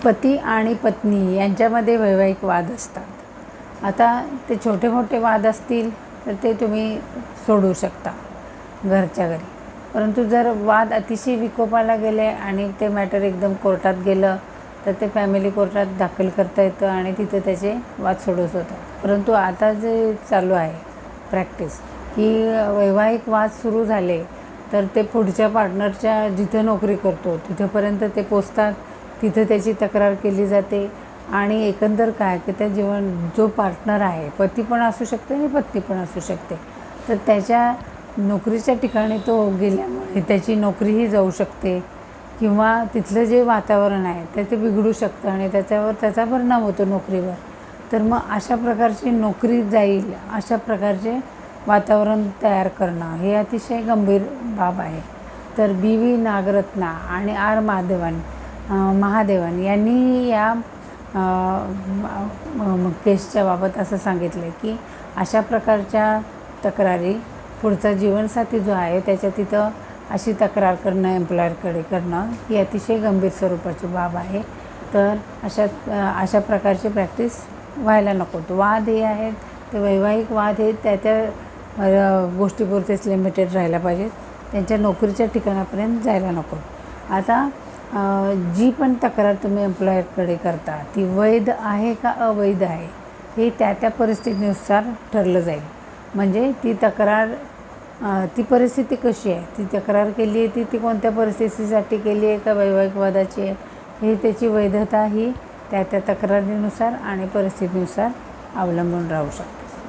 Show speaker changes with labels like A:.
A: पती आणि पत्नी यांच्यामध्ये वैवाहिक वाद असतात। आता ते छोटे मोठे वाद असतील तर ते तुम्ही सोडवू शकता घरच्या घरी, परंतु जर वाद अतिशय विकोपाला गेले आणि ते मॅटर एकदम कोर्टात गेलं तर ते फॅमिली कोर्टात दाखल करता येतं आणि तिथे त्याचे वाद सोडवत होतात। परंतु आता जे चालू आहे प्रॅक्टिस की वैवाहिक वाद सुरू झाले तर ते पुढच्या पार्टनरच्या जिथे नोकरी करतो तिथेपर्यंत ते पोचतात, तिथे त्याची तक्रार केली जाते आणि एकंदर काय की त्या जो पार्टनर आहे, पती पण असू शकते आणि पत्नी पण असू शकते, तर त्याच्या नोकरीच्या ठिकाणी तो गेल्यामुळे त्याची नोकरीही जाऊ शकते किंवा तिथलं जे वातावरण आहे ते बिघडू शकतं आणि त्याचा परिणाम होतो नोकरीवर। तर मग अशा प्रकारची नोकरी जाईल अशा प्रकारचे वातावरण तयार करणं हे अतिशय गंभीर बाब आहे। तर बी.व्ही. नागरत्ना आणि आर. महादेवन यांनी या केसच्या बाबत असं सांगितलं की अशा प्रकारच्या तक्रारी पुढचा जीवनसाथी जो आहे त्याच्या तिथं अशी तक्रार करणं एम्प्लॉयरकडे करणं ही अतिशय गंभीर स्वरूपाची बाब आहे। तर अशा प्रकारची प्रॅक्टिस व्हायला नको। वाद हे आहेत ते वैवाहिक वाद हे त्या गोष्टीपुरतेच लिमिटेड राहायला पाहिजेत, त्यांच्या नोकरीच्या ठिकाणापर्यंत जायला नको। आता जी पण तक्रार तुम्ही एम्प्लॉयरकडे करता ती वैध आहे का अवैध आहे हे त्या परिस्थितीनुसार ठरलं जाईल। म्हणजे ती परिस्थिती कशी आहे, ती तक्रार केली आहे ती कोणत्या परिस्थितीसाठी केली आहे का वैवाहिक वादाची आहे, हे त्याची वैधता ही त्या तक्रारीनुसार आणि परिस्थितीनुसार अवलंबून राहू शकते।